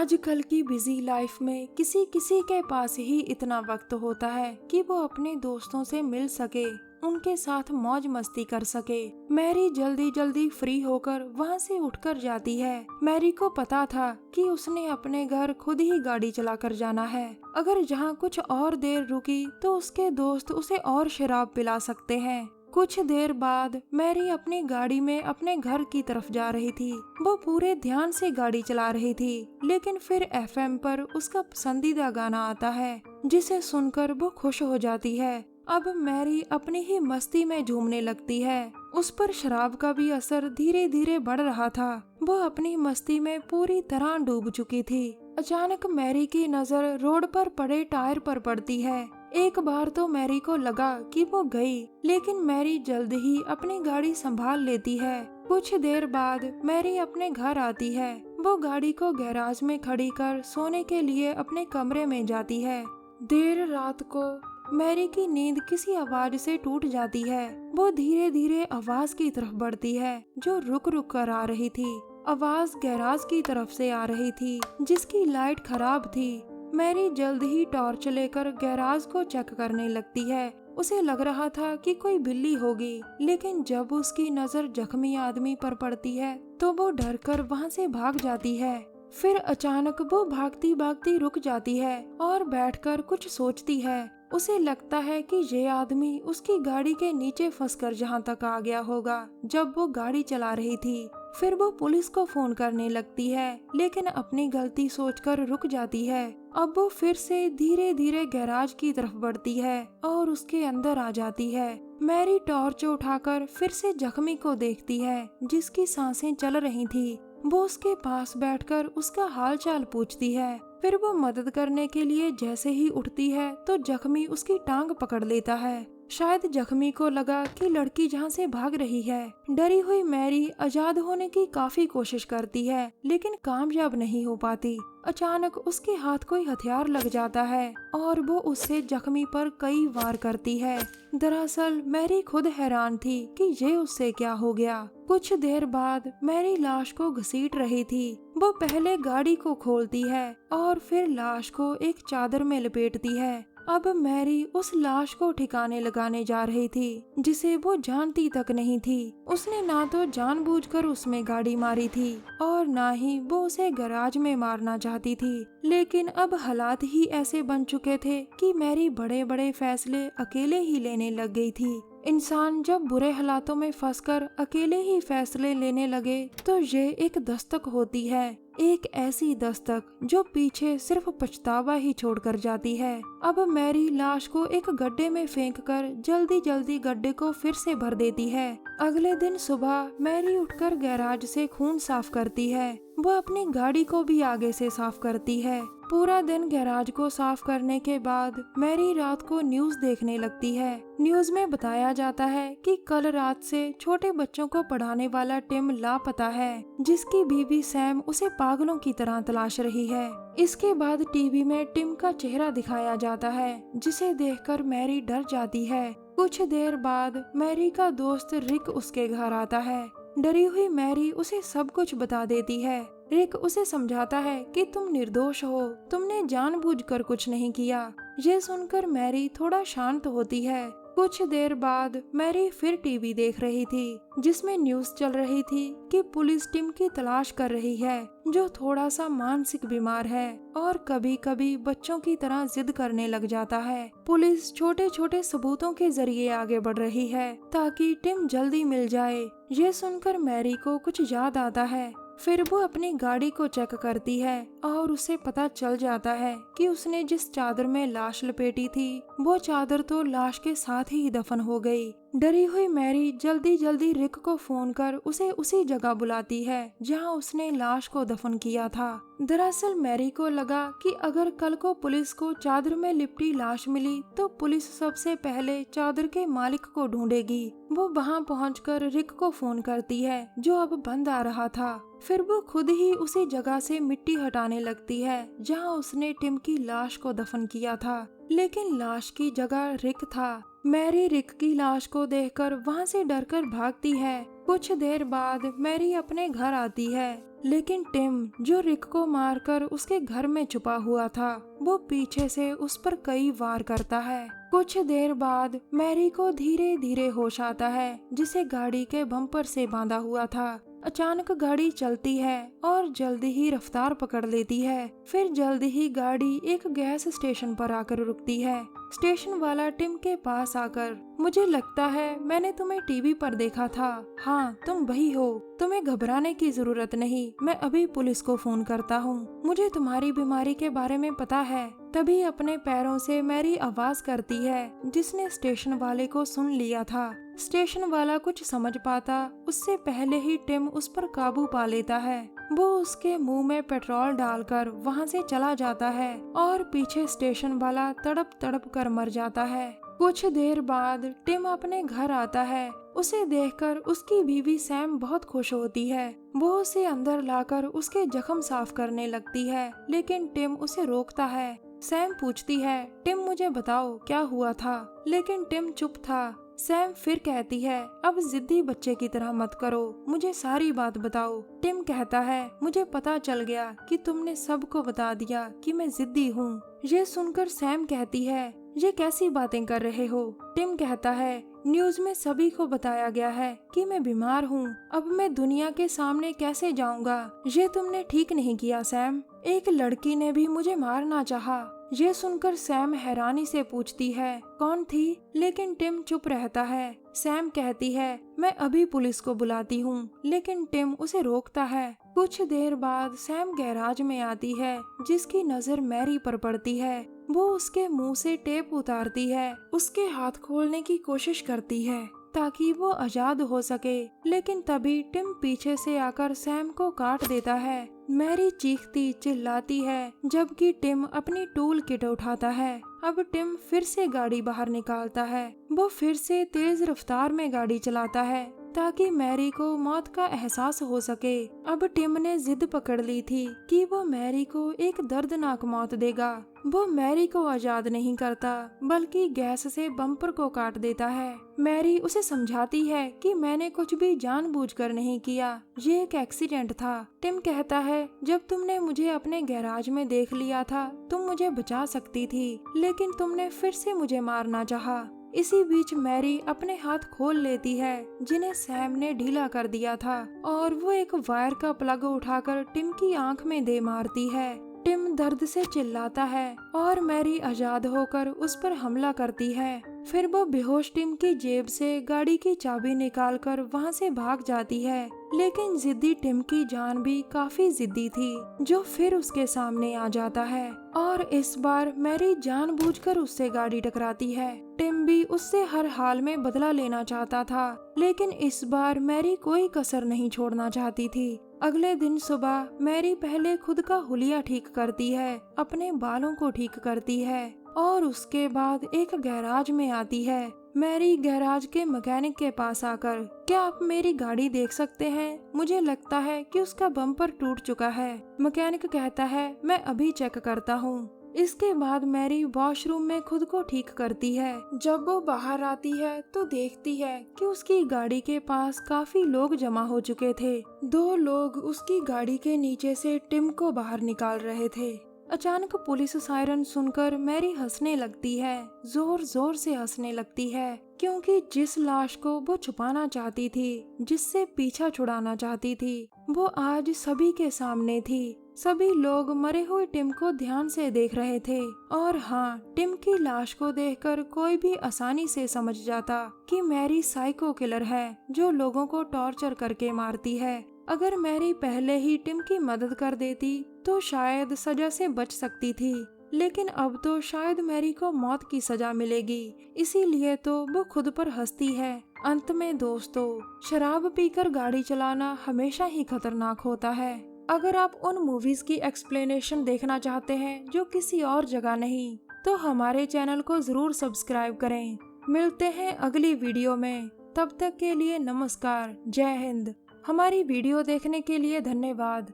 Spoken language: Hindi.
आजकल की बिजी लाइफ में किसी किसी के पास ही इतना वक्त होता है कि वो अपने दोस्तों से मिल सके, उनके साथ मौज मस्ती कर सके। मैरी जल्दी जल्दी फ्री होकर वहाँ से उठकर जाती है। मैरी को पता था कि उसने अपने घर खुद ही गाड़ी चलाकर जाना है। अगर जहाँ कुछ और देर रुकी तो उसके दोस्त उसे और शराब पिला सकते हैं। कुछ देर बाद मैरी अपनी गाड़ी में अपने घर की तरफ जा रही थी। वो पूरे ध्यान से गाड़ी चला रही थी, लेकिन फिर एफएम पर उसका पसंदीदा गाना आता है, जिसे सुनकर वो खुश हो जाती है। अब मैरी अपनी ही मस्ती में झूमने लगती है। उस पर शराब का भी असर धीरे धीरे बढ़ रहा था। वो अपनी मस्ती में पूरी तरह डूब चुकी थी। अचानक मैरी की नजर रोड पर पड़े टायर पर पड़ती है। एक बार तो मैरी को लगा कि वो गई, लेकिन मैरी जल्द ही अपनी गाड़ी संभाल लेती है। कुछ देर बाद मैरी अपने घर आती है। वो गाड़ी को गैराज में खड़ी कर सोने के लिए अपने कमरे में जाती है। देर रात को मैरी की नींद किसी आवाज से टूट जाती है। वो धीरे धीरे आवाज की तरफ बढ़ती है, जो रुक रुक कर आ रही थी। आवाज गैराज की तरफ से आ रही थी, जिसकी लाइट खराब थी। मैरी जल्द ही टॉर्च लेकर गैराज को चेक करने लगती है। उसे लग रहा था कि कोई बिल्ली होगी, लेकिन जब उसकी नजर जख्मी आदमी पर पड़ती है तो वो डरकर वहां से भाग जाती है। फिर अचानक वो भागती भागती रुक जाती है और बैठकर कुछ सोचती है। उसे लगता है कि ये आदमी उसकी गाड़ी के नीचे फंसकर जहां तक आ गया होगा जब वो गाड़ी चला रही थी। फिर वो पुलिस को फोन करने लगती है, लेकिन अपनी गलती सोचकर रुक जाती है। अब वो फिर से धीरे धीरे गैराज की तरफ बढ़ती है और उसके अंदर आ जाती है। मैरी टॉर्च उठाकर फिर से जख्मी को देखती है, जिसकी सांसें चल रही थी। वो उसके पास बैठकर उसका हाल चाल पूछती है। फिर वो मदद करने के लिए जैसे ही उठती है तो जख्मी उसकी टांग पकड़ लेता है। शायद जख्मी को लगा कि लड़की जहाँ से भाग रही है। डरी हुई मैरी आजाद होने की काफी कोशिश करती है, लेकिन कामयाब नहीं हो पाती। अचानक उसके हाथ कोई हथियार लग जाता है और वो उससे जख्मी पर कई वार करती है। दरअसल मैरी खुद हैरान थी कि ये उससे क्या हो गया। कुछ देर बाद मैरी लाश को घसीट रही थी। वो पहले गाड़ी को खोलती है और फिर लाश को एक चादर में लपेटती है। अब मैरी उस लाश को ठिकाने लगाने जा रही थी, जिसे वो जानती तक नहीं थी। उसने ना तो जानबूझकर उसमें गाड़ी मारी थी और ना ही वो उसे गैराज में मारना चाहती थी। लेकिन अब हालात ही ऐसे बन चुके थे कि मैरी बड़े बड़े फैसले अकेले ही लेने लग गई थी। इंसान जब बुरे हालातों में फंसकर अकेले ही फैसले लेने लगे तो ये एक दस्तक होती है, एक ऐसी दस्तक जो पीछे सिर्फ पछतावा ही छोड़कर जाती है। अब मैरी लाश को एक गड्ढे में फेंककर जल्दी जल्दी गड्ढे को फिर से भर देती है। अगले दिन सुबह मैरी उठकर गैराज से खून साफ करती है। वो अपनी गाड़ी को भी आगे से साफ करती है। पूरा दिन गैराज को साफ करने के बाद मैरी रात को न्यूज देखने लगती है। न्यूज में बताया जाता है कि कल रात से छोटे बच्चों को पढ़ाने वाला टिम लापता है, जिसकी बीवी सैम उसे पागलों की तरह तलाश रही है। इसके बाद टीवी में टिम का चेहरा दिखाया जाता है, जिसे देखकर मैरी डर जाती है। कुछ देर बाद मैरी का दोस्त रिक उसके घर आता है। डरी हुई मैरी उसे सब कुछ बता देती है। रिक उसे समझाता है कि तुम निर्दोष हो, तुमने जानबूझकर कुछ नहीं किया। ये सुनकर मैरी थोड़ा शांत होती है। कुछ देर बाद मैरी फिर टीवी देख रही थी, जिसमें न्यूज चल रही थी कि पुलिस टिम की तलाश कर रही है, जो थोड़ा सा मानसिक बीमार है और कभी कभी बच्चों की तरह जिद करने लग जाता है। पुलिस छोटे छोटे सबूतों के जरिए आगे बढ़ रही है ताकि टिम जल्दी मिल जाए। ये सुनकर मैरी को कुछ याद आता है। फिर वो अपनी गाड़ी को चेक करती है और उसे पता चल जाता है कि उसने जिस चादर में लाश लपेटी थी वो चादर तो लाश के साथ ही दफन हो गई। डरी हुई मैरी जल्दी जल्दी रिक को फोन कर उसे उसी जगह बुलाती है जहां उसने लाश को दफन किया था। दरअसल मैरी को लगा कि अगर कल को पुलिस को चादर में लिपटी लाश मिली तो पुलिस सबसे पहले चादर के मालिक को ढूंढेगी। वो वहां पहुंचकर रिक को फोन करती है, जो अब बंद आ रहा था। फिर वो खुद ही उसी जगह से मिट्टी हटाने लगती है जहां उसने टिम की लाश को दफन किया था, लेकिन लाश की जगह रिक था। मैरी रिक की लाश को देखकर वहां से डरकर भागती है। कुछ देर बाद मैरी अपने घर आती है। लेकिन टिम जो रिक को मारकर उसके घर में छुपा हुआ था, वो पीछे से उस पर कई वार करता है। कुछ देर बाद मैरी को धीरे धीरे होश आता है, जिसे गाड़ी के बम्पर से बांधा हुआ था। अचानक गाड़ी चलती है और जल्दी ही रफ्तार पकड़ लेती है। फिर जल्दी ही गाड़ी एक गैस स्टेशन पर आकर रुकती है। स्टेशन वाला टिम के पास आकर, मुझे लगता है मैंने तुम्हें टीवी पर देखा था। हाँ, तुम वही हो। तुम्हें घबराने की जरूरत नहीं, मैं अभी पुलिस को फोन करता हूँ। मुझे तुम्हारी बीमारी के बारे में पता है। तभी अपने पैरों से मैरी आवाज करती है, जिसने स्टेशन वाले को सुन लिया था। स्टेशन वाला कुछ समझ पाता उससे पहले ही टिम उस पर काबू पा लेता है। वो उसके मुंह में पेट्रोल डालकर वहाँ से चला जाता है और पीछे स्टेशन वाला तड़प तड़प कर मर जाता है। कुछ देर बाद टिम अपने घर आता है। उसे देखकर उसकी बीवी सैम बहुत खुश होती है। वो उसे अंदर लाकर उसके जख्म साफ करने लगती है, लेकिन टिम उसे रोकता है। सैम पूछती है, टिम मुझे बताओ क्या हुआ था, लेकिन टिम चुप था। सैम फिर कहती है, अब जिद्दी बच्चे की तरह मत करो, मुझे सारी बात बताओ। टिम कहता है, मुझे पता चल गया कि तुमने सबको बता दिया कि मैं जिद्दी हूँ। ये सुनकर सैम कहती है, ये कैसी बातें कर रहे हो। टिम कहता है, न्यूज में सभी को बताया गया है कि मैं बीमार हूँ। अब मैं दुनिया के सामने कैसे जाऊँगा। ये तुमने ठीक नहीं किया सैम। एक लड़की ने भी मुझे मारना चाहा। ये सुनकर सैम हैरानी से पूछती है, कौन थी, लेकिन टिम चुप रहता है। सैम कहती है, मैं अभी पुलिस को बुलाती हूँ, लेकिन टिम उसे रोकता है। कुछ देर बाद सैम गैराज में आती है, जिसकी नजर मैरी पर पड़ती है। वो उसके मुंह से टेप उतारती है, उसके हाथ खोलने की कोशिश करती है ताकि वो आजाद हो सके, लेकिन तभी टिम पीछे से आकर सैम को काट देता है। मैरी चीखती चिल्लाती है, जबकि टिम अपनी टूल किट उठाता है। अब टिम फिर से गाड़ी बाहर निकालता है। वो फिर से तेज रफ्तार में गाड़ी चलाता है ताकि मैरी को मौत का एहसास हो सके। अब टिम ने जिद पकड़ ली थी कि वो मैरी को एक दर्दनाक मौत देगा। वो मैरी को आजाद नहीं करता, बल्कि गैस से बम्पर को काट देता है। मैरी उसे समझाती है कि मैंने कुछ भी जानबूझकर नहीं किया, ये एक एक्सीडेंट था। टिम कहता है, जब तुमने मुझे अपने गैराज में देख लिया था, तुम मुझे बचा सकती थी, लेकिन तुमने फिर से मुझे मारना चाहा। इसी बीच मैरी अपने हाथ खोल लेती है, जिन्हें सैम ने ढीला कर दिया था, और वो एक वायर का प्लग उठाकर टिम की आंख में दे मारती है। टिम दर्द से चिल्लाता है और मैरी आजाद होकर उस पर हमला करती है। फिर वो बेहोश टिम की जेब से गाड़ी की चाबी निकालकर वहाँ से भाग जाती है, लेकिन जिद्दी टिम की जान भी काफी जिद्दी थी, जो फिर उसके सामने आ जाता है और इस बार मैरी जानबूझकर उससे गाड़ी टकराती है। टिम भी उससे हर हाल में बदला लेना चाहता था, लेकिन इस बार मैरी कोई कसर नहीं छोड़ना चाहती थी। अगले दिन सुबह मैरी पहले खुद का हुलिया ठीक करती है, अपने बालों को ठीक करती है और उसके बाद एक गैराज में आती है। मैरी गैराज के मैकेनिक के पास आकर, क्या आप मेरी गाड़ी देख सकते हैं? मुझे लगता है कि उसका बम्पर टूट चुका है। मैकेनिक कहता है, मैं अभी चेक करता हूँ। इसके बाद मैरी वॉशरूम में खुद को ठीक करती है। जब वो बाहर आती है तो देखती है कि उसकी गाड़ी के पास काफी लोग जमा हो चुके थे। 2 लोग उसकी गाड़ी के नीचे से टिम को बाहर निकाल रहे थे। अचानक पुलिस सायरन सुनकर मैरी हंसने लगती है, जोर जोर से हंसने लगती है, क्योंकि जिस लाश को वो छुपाना चाहती थी, जिससे पीछा छुड़ाना चाहती थी, वो आज सभी के सामने थी। सभी लोग मरे हुए टिम को ध्यान से देख रहे थे और हाँ, टिम की लाश को देखकर कोई भी आसानी से समझ जाता कि मैरी साइको किलर है, जो लोगों को टॉर्चर करके मारती है। अगर मैरी पहले ही टिम की मदद कर देती तो शायद सजा से बच सकती थी, लेकिन अब तो शायद मैरी को मौत की सजा मिलेगी, इसीलिए तो वो खुद पर हंसती है। अंत में दोस्तों, शराब पीकर गाड़ी चलाना हमेशा ही खतरनाक होता है। अगर आप उन मूवीज की एक्सप्लेनेशन देखना चाहते हैं जो किसी और जगह नहीं, तो हमारे चैनल को जरूर सब्सक्राइब करें। मिलते हैं अगली वीडियो में, तब तक के लिए नमस्कार, जय हिंद। हमारी वीडियो देखने के लिए धन्यवाद।